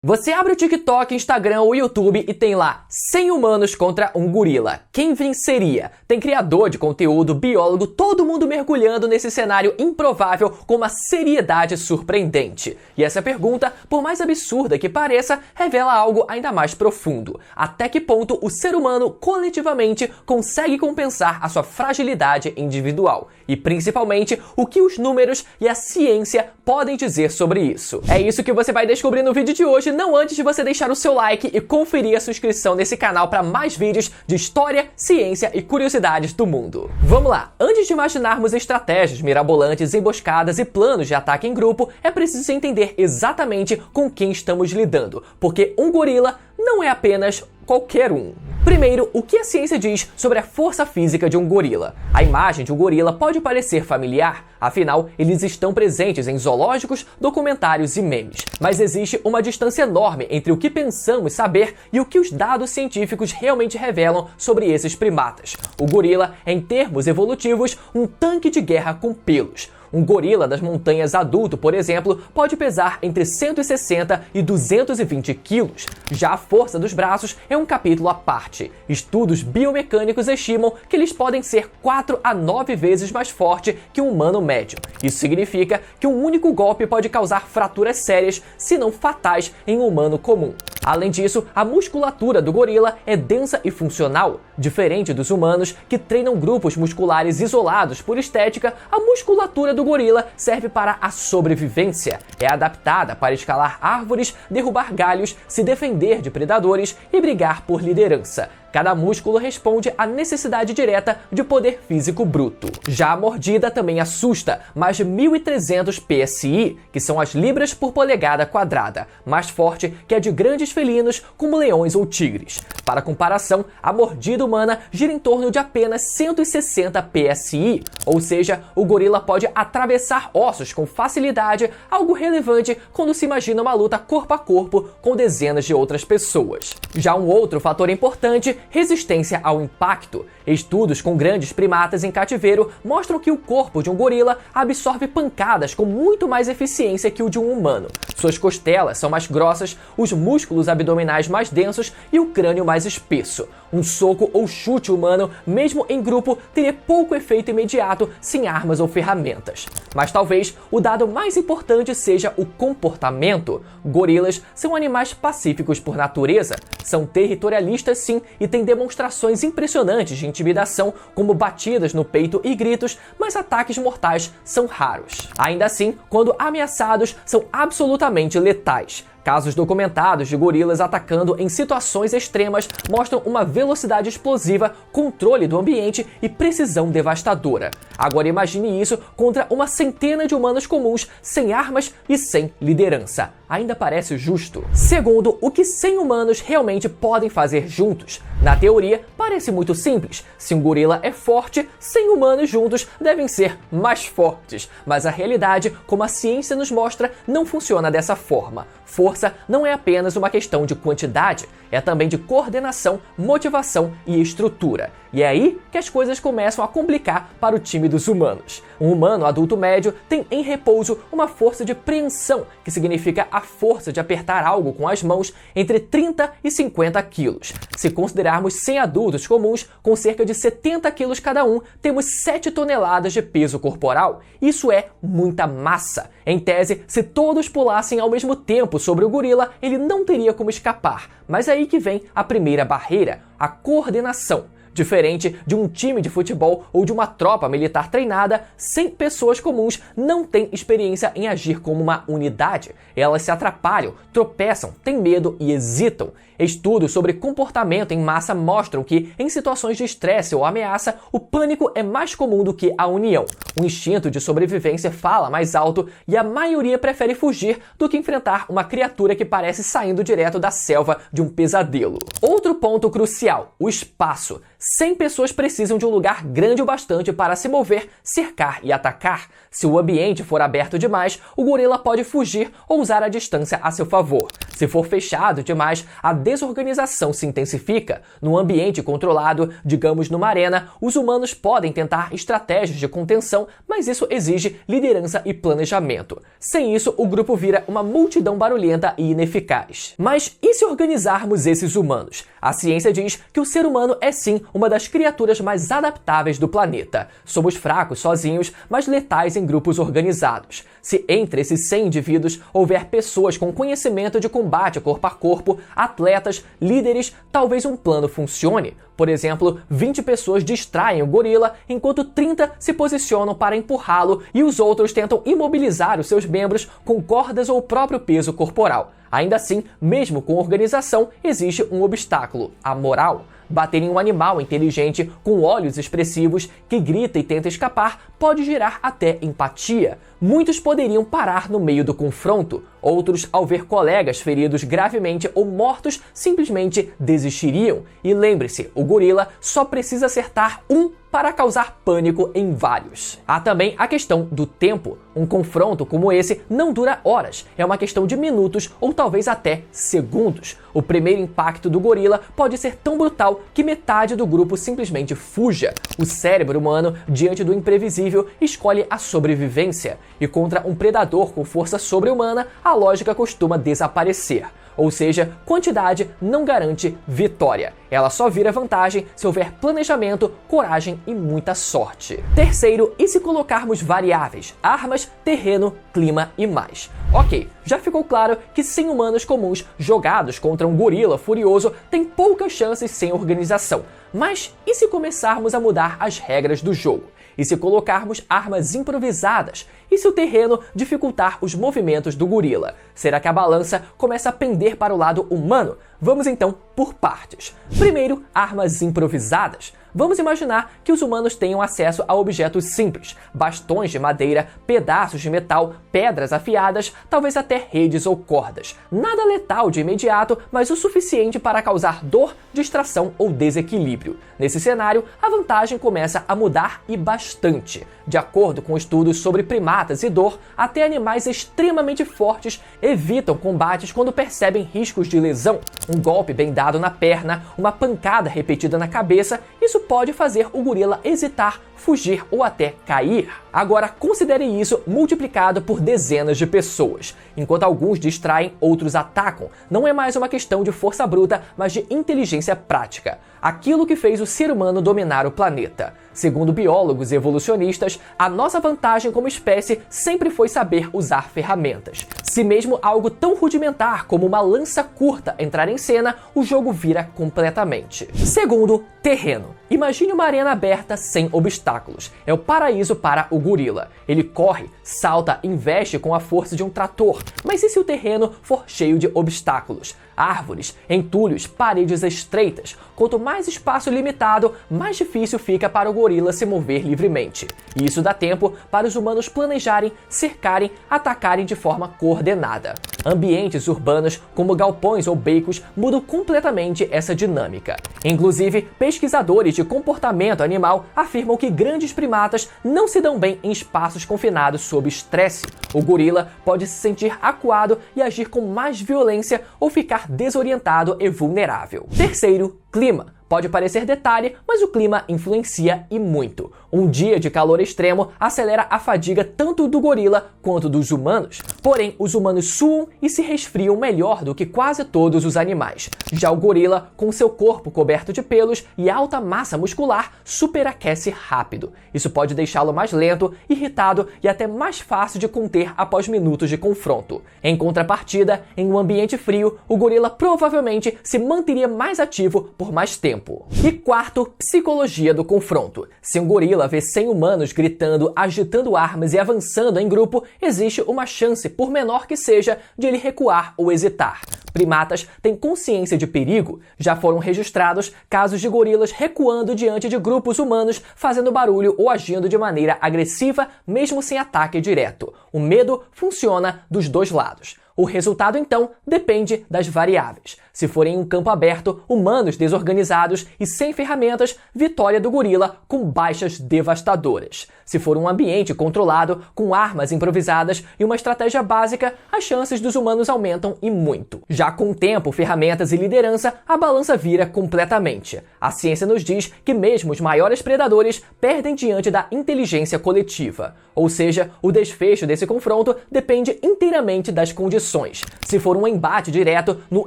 Você abre o TikTok, Instagram ou YouTube e tem lá 100 humanos contra um gorila. Quem venceria? Tem criador de conteúdo, biólogo, todo mundo mergulhando nesse cenário improvável com uma seriedade surpreendente. E essa pergunta, por mais absurda que pareça, revela algo ainda mais profundo. Até que ponto o ser humano, coletivamente, consegue compensar a sua fragilidade individual? E, principalmente, o que os números e a ciência podem dizer sobre isso? É isso que você vai descobrir no vídeo de hoje, não antes de você deixar o seu like e conferir a sua inscrição nesse canal para mais vídeos de história, ciência e curiosidades do mundo. Vamos lá! Antes de imaginarmos estratégias mirabolantes, emboscadas e planos de ataque em grupo, é preciso entender exatamente com quem estamos lidando, porque um gorila não é apenas qualquer um. Primeiro, o que a ciência diz sobre a força física de um gorila? A imagem de um gorila pode parecer familiar, afinal, eles estão presentes em zoológicos, documentários e memes. Mas existe uma distância enorme entre o que pensamos saber e o que os dados científicos realmente revelam sobre esses primatas. O gorila é, em termos evolutivos, um tanque de guerra com pelos. Um gorila das montanhas adulto, por exemplo, pode pesar entre 160 e 220 quilos. Já a força dos braços é um capítulo à parte. Estudos biomecânicos estimam que eles podem ser 4 a 9 vezes mais forte que um humano médio. Isso significa que um único golpe pode causar fraturas sérias, se não fatais, em um humano comum. Além disso, a musculatura do gorila é densa e funcional. Diferente dos humanos, que treinam grupos musculares isolados por estética, a musculatura do gorila serve para a sobrevivência. É adaptada para escalar árvores, derrubar galhos, se defender de predadores e brigar por liderança. Cada músculo responde à necessidade direta de poder físico bruto. Já a mordida também assusta, mais de 1.300 PSI, que são as libras por polegada quadrada, mais forte que a de grandes felinos como leões ou tigres. Para comparação, a mordida humana gira em torno de apenas 160 PSI, ou seja, o gorila pode atravessar ossos com facilidade, algo relevante quando se imagina uma luta corpo a corpo com dezenas de outras pessoas. Já um outro fator importante, resistência ao impacto. Estudos com grandes primatas em cativeiro mostram que o corpo de um gorila absorve pancadas com muito mais eficiência que o de um humano. Suas costelas são mais grossas, os músculos abdominais mais densos e o crânio mais espesso. Um soco ou chute humano, mesmo em grupo, teria pouco efeito imediato sem armas ou ferramentas. Mas talvez o dado mais importante seja o comportamento. Gorilas são animais pacíficos por natureza, são territorialistas sim e têm demonstrações impressionantes de intimidação, como batidas no peito e gritos, mas ataques mortais são raros. Ainda assim, quando ameaçados, são absolutamente letais. Casos documentados de gorilas atacando em situações extremas mostram uma velocidade explosiva, controle do ambiente e precisão devastadora. Agora imagine isso contra uma centena de humanos comuns, sem armas e sem liderança. Ainda parece justo? Segundo, o que 100 humanos realmente podem fazer juntos? Na teoria, parece muito simples. Se um gorila é forte, 100 humanos juntos devem ser mais fortes. Mas a realidade, como a ciência nos mostra, não funciona dessa forma. Força não é apenas uma questão de quantidade, é também de coordenação, motivação e estrutura. E é aí que as coisas começam a complicar para o time dos humanos. Um humano adulto médio tem em repouso uma força de preensão, que significa a força de apertar algo com as mãos entre 30 e 50 quilos. Se considerarmos 100 adultos comuns com cerca de 70 quilos cada um, temos 7 toneladas de peso corporal. Isso é muita massa. Em tese, se todos pulassem ao mesmo tempo sobre o gorila, ele não teria como escapar. Mas é aí que vem a primeira barreira, a coordenação. Diferente de um time de futebol ou de uma tropa militar treinada, 100 pessoas comuns não têm experiência em agir como uma unidade. Elas se atrapalham, tropeçam, têm medo e hesitam. Estudos sobre comportamento em massa mostram que, em situações de estresse ou ameaça, o pânico é mais comum do que a união. O instinto de sobrevivência fala mais alto e a maioria prefere fugir do que enfrentar uma criatura que parece saindo direto da selva de um pesadelo. Outro ponto crucial, o espaço. 100 pessoas precisam de um lugar grande o bastante para se mover, cercar e atacar. Se o ambiente for aberto demais, o gorila pode fugir ou usar a distância a seu favor. Se for fechado demais, a desorganização se intensifica. No ambiente controlado, digamos numa arena, os humanos podem tentar estratégias de contenção, mas isso exige liderança e planejamento. Sem isso, o grupo vira uma multidão barulhenta e ineficaz. Mas e se organizarmos esses humanos? A ciência diz que o ser humano é sim uma das criaturas mais adaptáveis do planeta. Somos fracos sozinhos, mas letais em grupos organizados. Se entre esses 100 indivíduos houver pessoas com conhecimento de combate corpo a corpo, atletas, líderes, talvez um plano funcione. Por exemplo, 20 pessoas distraem o gorila, enquanto 30 se posicionam para empurrá-lo e os outros tentam imobilizar os seus membros com cordas ou o próprio peso corporal. Ainda assim, mesmo com organização, existe um obstáculo: a moral. Bater em um animal inteligente com olhos expressivos que grita e tenta escapar pode gerar até empatia. Muitos poderiam parar no meio do confronto, outros, ao ver colegas feridos gravemente ou mortos, simplesmente desistiriam. E lembre-se, o gorila só precisa acertar um para causar pânico em vários. Há também a questão do tempo. Um confronto como esse não dura horas, é uma questão de minutos ou talvez até segundos. O primeiro impacto do gorila pode ser tão brutal que metade do grupo simplesmente fuja. O cérebro humano, diante do imprevisível, escolhe a sobrevivência. E contra um predador com força sobre-humana, a lógica costuma desaparecer. Ou seja, quantidade não garante vitória. Ela só vira vantagem se houver planejamento, coragem e muita sorte. Terceiro, e se colocarmos variáveis: armas, terreno, clima e mais? Ok, já ficou claro que 100 humanos comuns jogados contra um gorila furioso tem poucas chances sem organização. Mas e se começarmos a mudar as regras do jogo? E se colocarmos armas improvisadas? E se o terreno dificultar os movimentos do gorila? Será que a balança começa a pender para o lado humano? Vamos então por partes. Primeiro, armas improvisadas. Vamos imaginar que os humanos tenham acesso a objetos simples: bastões de madeira, pedaços de metal, pedras afiadas, talvez até redes ou cordas. Nada letal de imediato, mas o suficiente para causar dor, distração ou desequilíbrio. Nesse cenário, a vantagem começa a mudar e bastante. De acordo com estudos sobre primatas e dor, até animais extremamente fortes evitam combates quando percebem riscos de lesão. Um golpe bem dado na perna, uma pancada repetida na cabeça, isso pode fazer o gorila hesitar, fugir ou até cair. Agora considere isso multiplicado por dezenas de pessoas. Enquanto alguns distraem, outros atacam. Não é mais uma questão de força bruta, mas de inteligência prática. Aquilo que fez o ser humano dominar o planeta. Segundo biólogos evolucionistas, a nossa vantagem como espécie sempre foi saber usar ferramentas. Se mesmo algo tão rudimentar como uma lança curta entrar em cena, o jogo vira completamente. Segundo, terreno. Imagine uma arena aberta sem obstáculos. É o paraíso para o gorila. Ele corre, salta, investe com a força de um trator. Mas e se o terreno for cheio de obstáculos? Árvores, entulhos, paredes estreitas. Quanto mais espaço limitado, mais difícil fica para o gorila se mover livremente. E isso dá tempo para os humanos planejarem, cercarem, atacarem de forma coordenada. Ambientes urbanos, como galpões ou becos, mudam completamente essa dinâmica. Inclusive, pesquisadores de comportamento animal afirmam que grandes primatas não se dão bem em espaços confinados sob estresse. O gorila pode se sentir acuado e agir com mais violência ou ficar desorientado e vulnerável. Terceiro, clima. Pode parecer detalhe, mas o clima influencia e muito. Um dia de calor extremo acelera a fadiga tanto do gorila quanto dos humanos. Porém, os humanos suam e se resfriam melhor do que quase todos os animais. Já o gorila, com seu corpo coberto de pelos e alta massa muscular, superaquece rápido. Isso pode deixá-lo mais lento, irritado e até mais fácil de conter após minutos de confronto. Em contrapartida, em um ambiente frio, o gorila provavelmente se manteria mais ativo por mais tempo. E quarto, psicologia do confronto. Se um gorila vê 100 humanos gritando, agitando armas e avançando em grupo, existe uma chance, por menor que seja, de ele recuar ou hesitar. Primatas têm consciência de perigo. Já foram registrados casos de gorilas recuando diante de grupos humanos, fazendo barulho ou agindo de maneira agressiva, mesmo sem ataque direto. O medo funciona dos dois lados. O resultado, então, depende das variáveis. Se for em um campo aberto, humanos desorganizados e sem ferramentas, vitória do gorila com baixas devastadoras. Se for um ambiente controlado, com armas improvisadas e uma estratégia básica, as chances dos humanos aumentam e muito. Já com tempo, ferramentas e liderança, a balança vira completamente. A ciência nos diz que mesmo os maiores predadores perdem diante da inteligência coletiva. Ou seja, o desfecho desse confronto depende inteiramente das condições. Se for um embate direto, no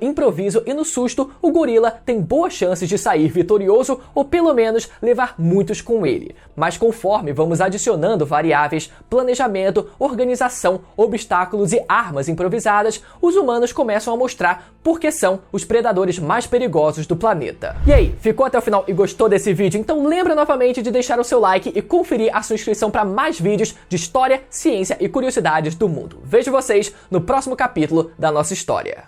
improviso e no susto, o gorila tem boas chances de sair vitorioso ou pelo menos levar muitos com ele. Mas conforme vamos adicionando variáveis, planejamento, organização, obstáculos e armas improvisadas, os humanos começam a mostrar por que são os predadores mais perigosos do planeta. E aí, ficou até o final e gostou desse vídeo? Então lembra novamente de deixar o seu like e conferir a sua inscrição para mais vídeos de história, ciência e curiosidades do mundo. Vejo vocês no próximo capítulo da nossa história.